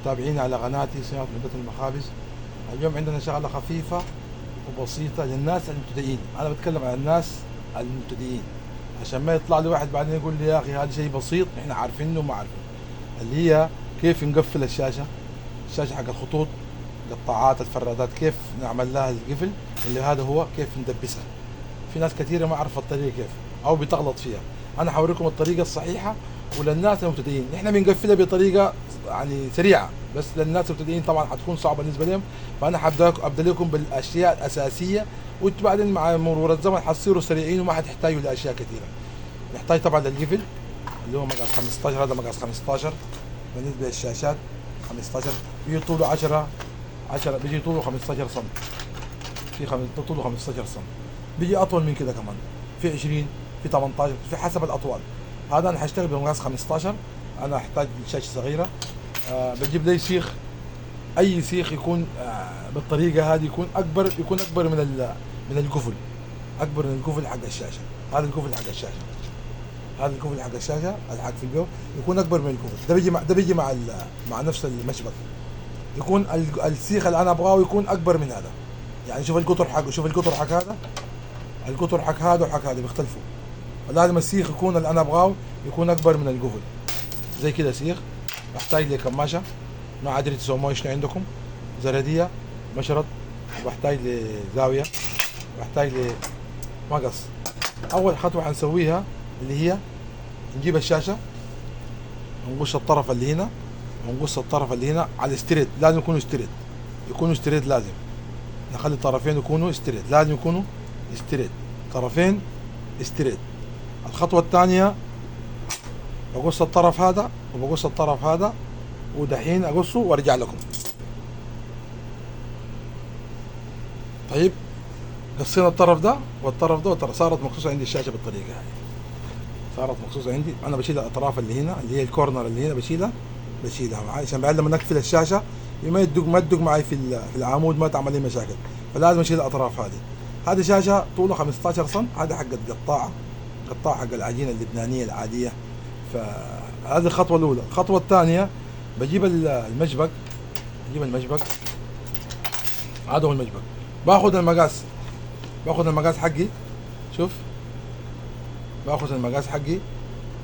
متابعين على قناتي صيانة منطقة المخابز. اليوم عندنا شغلة خفيفة وبسيطة للناس المبتدئين، أنا بتكلم عن الناس المبتدئين عشان ما يطلع لي واحد بعدين يقول لي يا أخي هذا شيء بسيط إحنا عارفينه وما عارفين، اللي هي كيف نقفل الشاشة حق الخطوط، قطاعات الفرادات كيف نعمل لها القفل، اللي هذا هو كيف ندبسها. في ناس كثيرة ما عرفت الطريقة كيف أو بتغلط فيها، أنا حوريكم الطريقة الصحيحة وللناس المبتدئين. احنا بنقفلها بطريقة يعني سريعة، بس للناس المبتدئين طبعا حتكون صعبة بالنسبة لهم، فأنا حبدأ لكم بالأشياء الأساسية، وانتم بعدين مع مرور الزمن حتصيروا سريعين وما حتحتاجوا لأشياء كثيرة. نحتاج طبعا للقفل اللي هو مقاس 15، هذا مقاس 15 بالنسبة للشاشات 15، بيجي طوله 10 بيجي طوله 15 سم، في طوله 15 سم، بيجي أطول من كده كمان، في 20 في 18 في حسب الأطوال. هذا أنا حاشتغل بمقاس 15، أنا أحتاج شاشة صغيرة. بجيب لي سيخ، أي سيخ يكون بالطريقة هذه يكون أكبر من القفل، أكبر من القفل حق الشاشة. هذا القفل حق الشاشة، هذا القفل حق الشاشة الحق في البيو يكون أكبر من القفل. ده بيجي مع نفس المشبك، يكون السيخ اللي أنا أبغاه يكون أكبر من هذا. يعني شوف القطر حقه، شوف القطر حق هذا، القطر حق هذا وحق هذا بيختلفوا، فلازم السيخ يكون اللي أنا أبغاه يكون أكبر من القفل. زي كده سيخ. بحتاج لي كماشة، ما أدري تسموها شنو عندكم، زردية، مشرط، وبحتاج لزاوية، بحتاج لمقص. أول خطوة حنسويها اللي هي نجيب الشاشة ونقص الطرف اللي هنا ونقص الطرف اللي هنا على ستريت، لازم يكونوا ستريت، لازم نخلي الطرفين يكونوا ستريت، لازم يكونوا ستريت، طرفين ستريت. الخطوة الثانية بقص الطرف هذا وبقص الطرف هذا، ودحين اقصه وارجع لكم. طيب قصينا الطرف ده والطرف ده والطرف، صارت مقصوصة عندي الشاشة بالطريقة هذه، صارت مقصوصة عندي. انا بشيل الاطراف اللي هنا اللي هي الكورنر اللي هنا، بشيلها معي عشان بعد لما نقفل الشاشة ما تدق معي في العمود، ما تعمل لي مشاكل، فلازم اشيل الاطراف هذه. هذه شاشة طوله 15 سم، هذا حق قطاع حق العجينة اللبنانية العادية. فهذه الخطوة الأولى. الخطوة الثانية بجيب المشبك، هذا هو المشبك. باخذ المقاس حقي، شوف باخذ المقاس حقي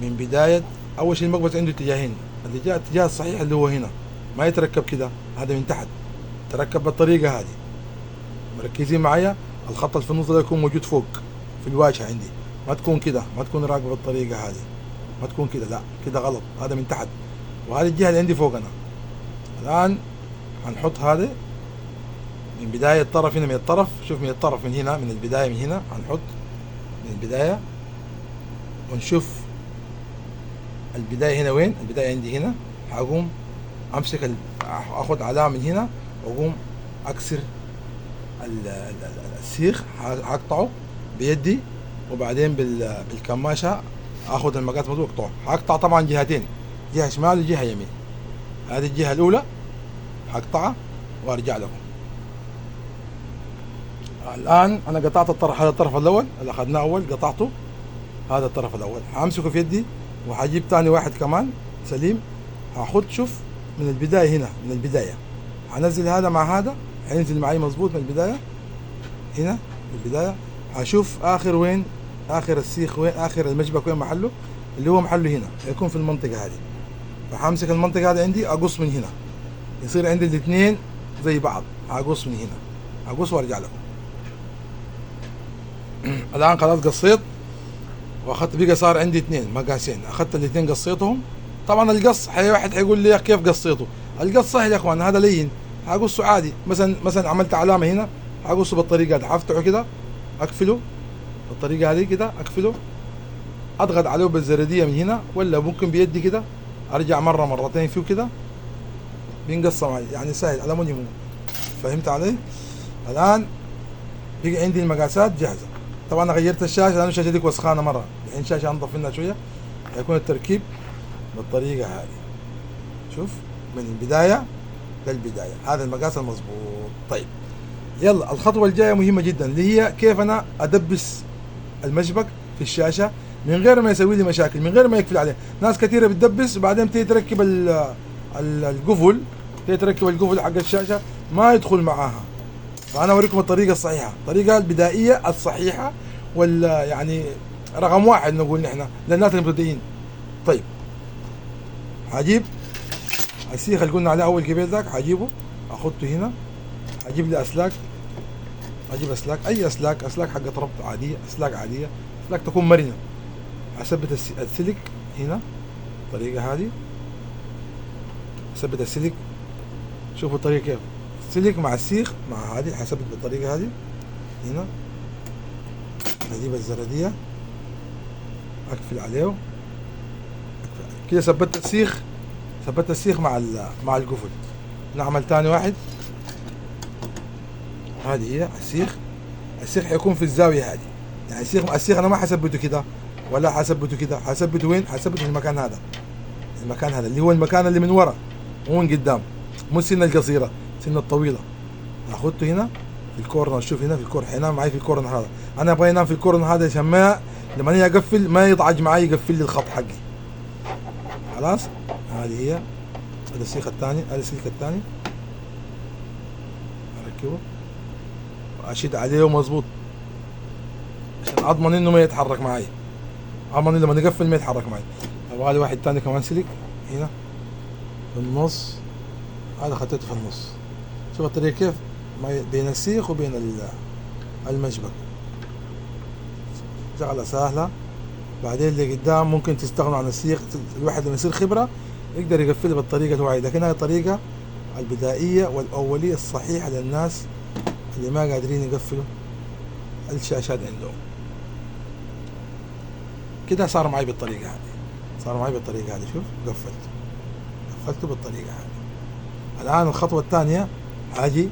من بداية أول شيء المقبس عنده اتجاهين، الاتجاه الصحيح اللي هو هنا، ما يتركب كده، هذا من تحت، تركب بالطريقة هذه. مركزين معايا، الخط اللي في النص ده يكون موجود فوق في الواجهة عندي، ما تكون كده، ما تكون راكبة بالطريقة هذه، ما تكون كده، لا كده غلط، هذا من تحت، وهذه الجهة اللي عندي فوق. أنا الآن هنحط هذا من بداية الطرف هنا، من الطرف، شوف من الطرف من هنا، من البداية من هنا هنحط من البداية، ونشوف البداية هنا وين. البداية عندي هنا، هقوم أمسك أخذ علامة من هنا وأقوم أكسر السيخ، هقطعه بيدي، وبعدين بالكماشة اخذ المقاس مظبوط واقطعه. هقطع طبعا جهتين، جهه شمال وجهه يمين. هذه الجهه الاولى هقطعها وارجع لكم. الان انا قطعت الطرف، هذا الطرف الاول اللي اخذناه اول قطعته، هذا الطرف الاول همسكه في يدي، وهجيب ثاني واحد كمان سليم، هاخذ شوف من البدايه هنا، من البدايه هنزل هذا مع هذا، هينزل معي مظبوط من البدايه هنا، من البدايه هشوف اخر وين، اخر السيخ وين، اخر المشبك وين محله، اللي هو محله هنا، هيكون في المنطقه هذه. فهمسك المنطقه هذه عندي، اقص من هنا، يصير عندي الاثنين زي بعض، هقص من هنا، اقص وارجع لكم. الان خلاص قصيت واخذت، بقى صار عندي اثنين مقاسين، اخذت الاثنين قصيتهم. طبعا القص واحد حيقول لي كيف قصيته؟ القص سهل يا اخوان، هذا لين، هقصه عادي. مثلا عملت علامه هنا، هقصه بالطريقه دي، هفتحه كده اقفله بالطريقه هذه كده، اقفله، اضغط عليه بالزرديه من هنا، ولا ممكن بيدي كده، ارجع مره مرتين فيه كده بينقص معي، يعني سهل، ألمونيوم. فهمت علي؟ الان بقى عندي المقاسات جاهزه. طبعا غيرت الشاشه لانه الشاشه دي وسخانه مره، الحين شاشه انضف منها شويه، هيكون التركيب بالطريقه هذه. شوف من البدايه للبدايه، هذا المقاس المظبوط. طيب يلا الخطوه الجايه مهمه جدا، اللي هي كيف انا ادبس المشبك في الشاشه من غير ما يسوي لي مشاكل، من غير ما يقفل عليه. ناس كثيره بتدبس وبعدين بتيجي تركب القفل تيجي تركب القفل حق الشاشه ما يدخل معاها. فانا اوريكم الطريقه الصحيحه، الطريقه البدائيه الصحيحه، ولا يعني رقم واحد نقول نحن للناس المبتدئين. طيب هجيب السيخ اللي قلنا عليه اول قبيل ذاك، هجيبه احطه هنا، هجيب لي اسلاك، اجيب اسلاك، اي اسلاك، اسلاك حقت ربط عاديه، اسلاك عاديه، اسلاك تكون مرنه. اثبت السلك هنا الطريقه هذه، اثبت السلك. شوفوا الطريقه كيف، السلك مع السيخ مع هذه، حثبت بالطريقه هذه هنا. اجيب الزرديه اقفل عليه كده، ثبت السيخ، ثبت السيخ مع القفل. نعمل تاني واحد، هذه هي السيخ. السيخ حيكون في الزاويه هذه، يعني السيخ انا ما حثبته كده ولا حثبته كده، حثبته وين؟ حثبته في المكان هذا، المكان هذا اللي هو المكان اللي من ورا مو من قدام، مو السنه القصيره، السنه الطويله. اخذته هنا في الكورنر. شوف هنا في الكورنر، حينام معي في الكورنر هذا. انا ابغى ينام في الكورنر هذا عشان ما لما اجي اقفل ما يضعج معي، يقفل لي الخط حقي. خلاص هذه هي. هذا السيخ الثاني، هذا السلك الثاني اركبه واشد عليه مظبوط عشان اضمن انه ما يتحرك معي، اضمن لما نقفل ما يتحرك معي. ابغى لي واحد ثاني كمان سلك هنا في النص، هذا خطيته في النص. شوف الطريقه كيف بين السيخ وبين المشبك، شغله سهله. بعدين اللي قدام ممكن تستغنوا عن السيخ، الواحد لما يصير خبره يقدر يقفلها بالطريقه اللي هو عايزها، لكن هذه الطريقه البدائيه والاوليه الصحيحه للناس اللي ما قادرين يقفلوا الشاشات عندهم. كده صار معي بالطريقه هذه، صار معي بالطريقه هذه. شوف قفلته بالطريقه هذه. الان الخطوه الثانيه، هاجي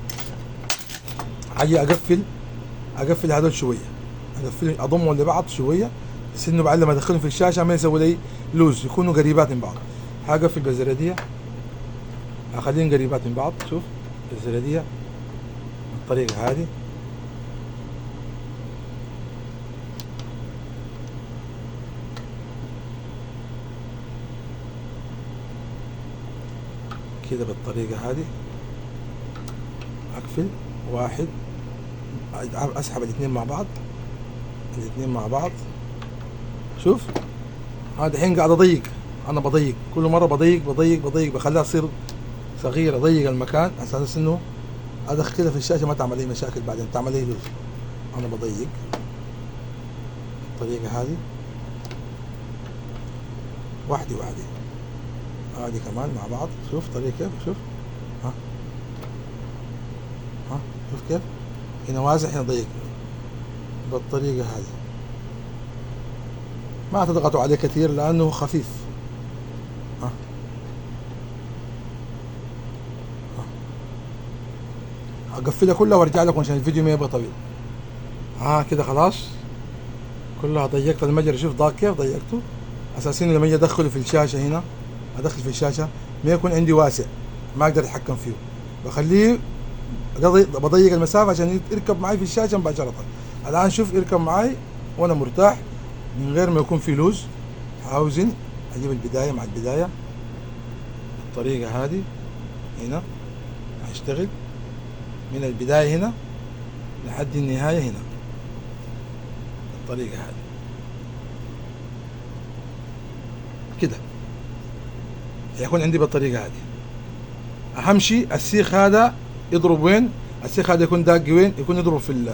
اقفل هذول شويه، اضمهم لبعض شويه بس انه بعد لما ادخلهم في الشاشه ما يسوي لي لوز، يكونوا قريبات من بعض. هقفل بالزرديه، اخليهم قريبات من بعض. شوف الزرديه بالطريقه هذه، كده بالطريقه هذه. اقفل واحد، اسحب الاثنين مع بعض، الاثنين مع بعض. شوف هذا الحين قاعد اضيق، انا بضيق كل مره، بضيق بخليها تصير صغيره، اضيق المكان عشان انه ادخلها في الشاشه ما تعمل لي مشاكل بعدين، تعمل لي لوز. انا بضيق الطريقه هذه واحده، هذه كمان مع بعض. شوف طريقه كيف، شوف ها شوف كيف هنا واسع هنا ضيق، بالطريقه هذه. ما تضغطوا عليه كثير لانه خفيف. هقفلها كلها وارجع لكم عشان الفيديو ما يبقى طويل. كده خلاص كلها ضيقت المجرى. شوف ضاق كيف ضيقته، اساسين لما اجي ادخله في الشاشه هنا، ادخل في الشاشه ما يكون عندي واسع ما اقدر اتحكم فيه، بخليه بضيق المسافه عشان يركب معي في الشاشه مباشره. الان شوف يركب معي وانا مرتاح من غير ما يكون في لوز. هاوزن، اجيب البدايه مع البدايه بالطريقه هذه هنا، هشتغل من البدايه هنا لحد النهايه هنا بالطريقه هذه كده، يكون عندي بالطريقه هذه. اهم شيء السيخ هذا يضرب وين؟ السيخ هذا يكون داق وين؟ يكون يضرب في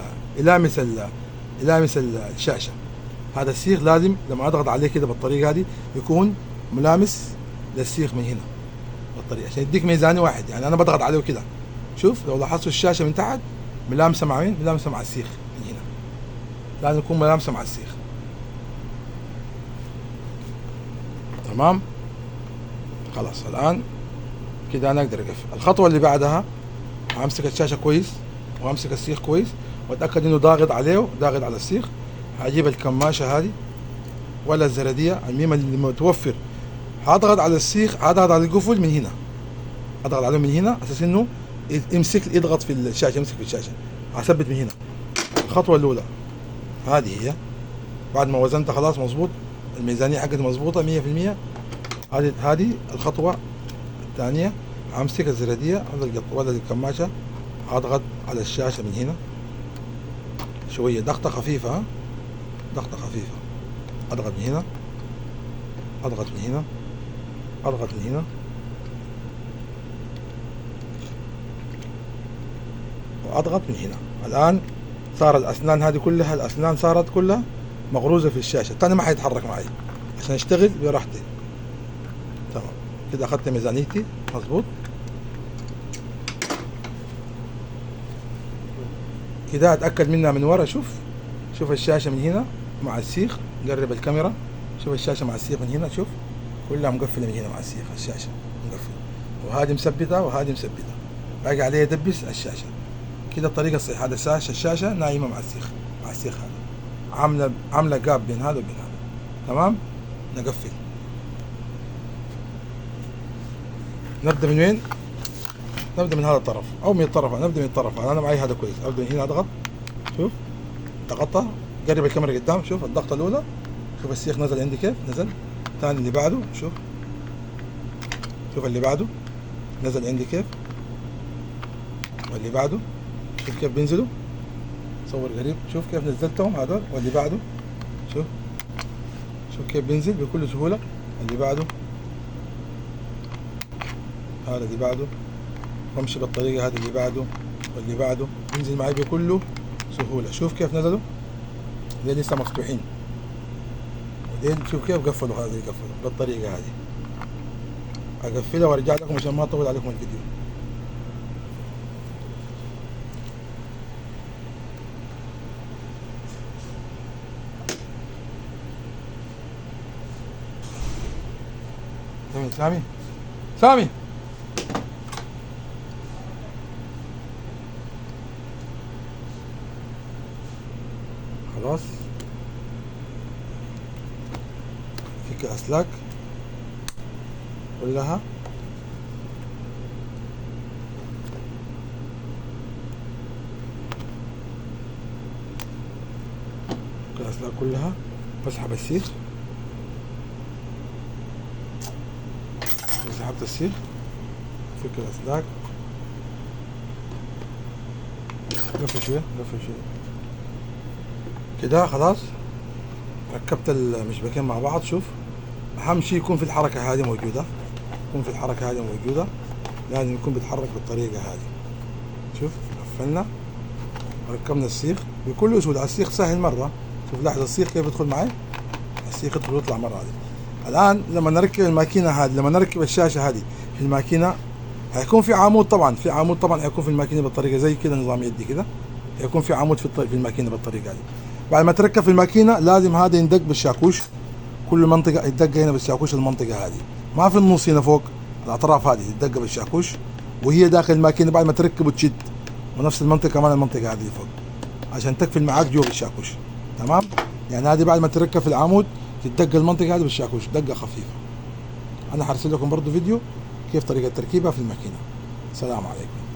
يلامس الشاشه. هذا السيخ لازم لما اضغط عليه كده بالطريقه هذه يكون ملامس للسيخ من هنا بالطريقه عشان يديك ميزاني واحد. يعني انا بضغط عليه كده، شوف لو لاحظتوا الشاشه من تحت ملامسه مع وين؟ ملامسه مع السيخ من هنا، لازم يكون ملامسه مع السيخ. تمام خلاص. الان كده انا اقدر اقفل. الخطوه اللي بعدها همسك الشاشه كويس وامسك السيخ كويس واتاكد انه ضاغط عليه، ضاغط على السيخ. هجيب الكماشه هذه ولا الزرديه الميم اللي متوفر، هضغط على السيخ، هضغط على القفل من هنا، اضغط عليه من هنا اساس انه يضغط في الشاشه، يمسك في الشاشه. هثبت من هنا. الخطوه الاولى هذه هي، بعد ما وزنتها خلاص مظبوط، الميزانيه حقتي مظبوطه 100%. هذه الخطوه الثانيه امسك الزرادية ولا الكماشة، اضغط على الشاشة من هنا شوية، ضغطة خفيفة، ها ضغطة خفيفة، اضغط من هنا، اضغط من هنا، اضغط من هنا، واضغط من هنا. الان صار الاسنان هذه كلها، الاسنان صارت كلها مغروزة في الشاشة، الثاني ما حيتحرك معي عشان اشتغل براحتي. تمام كده اخذت ميزانيتي مظبوط. كده اتاكد منها من ورا. شوف الشاشة من هنا مع السيخ، قرب الكاميرا، شوف الشاشة مع السيخ من هنا، شوف كلها مقفلة من هنا مع السيخ، الشاشة مقفلة، وهذه مثبتة وهذه مثبتة، باقي عليها يدبس الشاشة. كده الطريقة الصحيحة. هذا الشاشة نايمة مع السيخ، مع السيخ هذا، عاملة جاب بين هذا وبين هذا. تمام. نقفل. نبدأ من وين؟ نبدأ من هذا الطرف أو من الطرف، نبدأ من الطرف. أنا معي هذا كويس، أبدأ من هنا، أضغط، شوف ضغطها، قرب الكاميرا قدام، شوف الضغطة الأولى، شوف السيخ نزل عندي كيف نزل. الثاني اللي بعده، شوف اللي بعده نزل عندي كيف، واللي بعده شوف كيف بينزلوا، صور قريب، شوف كيف نزلتهم هذول، واللي بعده شوف كيف بينزل بكل سهولة، اللي بعده، هذا اللي بعده، وامشي بالطريقة هذه، اللي بعده واللي بعده بينزل معي بكل سهولة. شوف كيف نزلوا، دي لسه مفتوحين، وديل شوف كيف قفلوا، هذا يقفلوا بالطريقة هذه. اقفلها وارجع لكم عشان ما اطول عليكم الفيديو. سامي خلاص. فك الأسلاك كلها، فك الأسلاك كلها، بسحب السيخ، سحبت السيخ، فك الأسلاك، لف شوية كده خلاص. ركبت المشبكين مع بعض. شوف أهم شيء يكون في الحركة هذه موجودة، لازم يكون بيتحرك بالطريقة هذه. شوف قفلنا وركبنا السيخ بكل سهولة. السيخ سهل مرة، شوف لاحظ السيخ كيف يدخل معي، السيخ يدخل ويطلع مرة هذه. الآن لما نركب الماكينة هذه، لما نركب الشاشة هذه في الماكينة، هيكون في عمود طبعا، هيكون في الماكينة بالطريقة زي كده، نظام يدي كده، هيكون في عمود في الماكينة بالطريقة هذه. بعد ما تركب في الماكينة لازم هذا يندق بالشاكوش، كل منطقة يدق هنا بالشاكوش، المنطقة هذه ما في النص هنا فوق، الأطراف هذه يدق بالشاكوش وهي داخل الماكينة بعد ما تركب وتشد، ونفس المنطقة كمان المنطقة هذه فوق عشان تقفل معاك جوا بالشاكوش. تمام. يعني هذه بعد ما تركب في العمود تدق المنطقة هذه بالشاكوش دقة خفيفة. أنا هرسل لكم برضو فيديو كيف طريقة تركيبها في الماكينة. السلام عليكم.